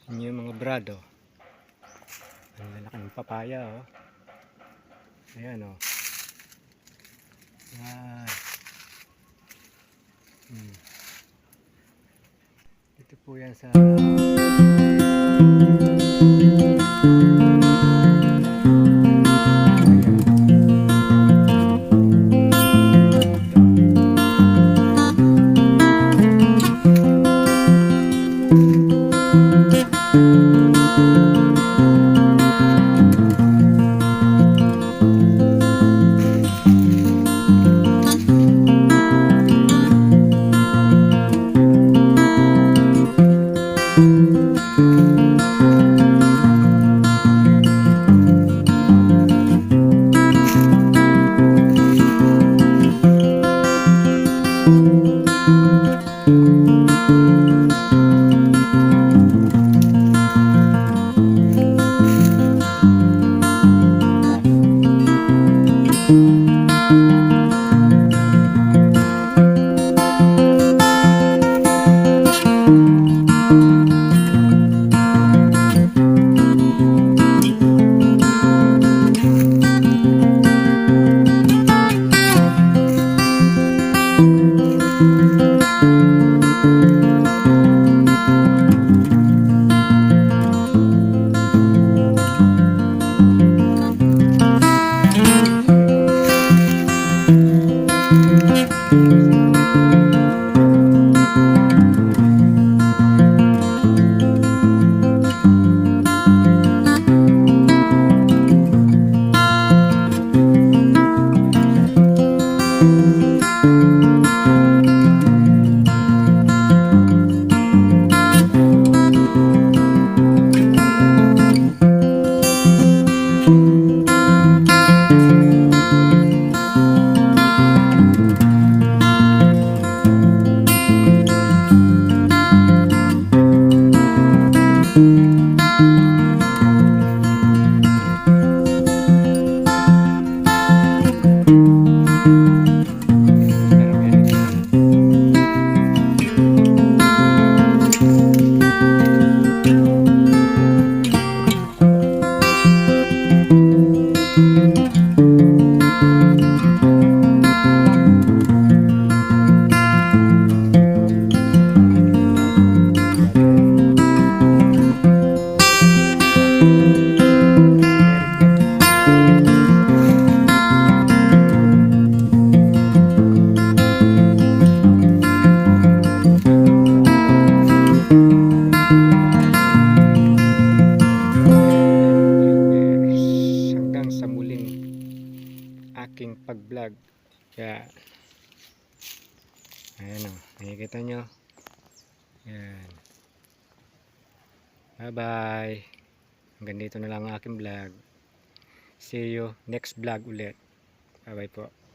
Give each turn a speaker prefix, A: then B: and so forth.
A: Yun yung mga brado. Ang lalaki ng papaya, oh. Ayan, oh. Ayan. Ito po yan sa hanggang sa muling aking pag-vlog. Kaya ayan, oh, nakikita nyo. Ayan. Bye bye. Hanggang dito na lang ang aking vlog. See you next vlog ulit. Bye bye po.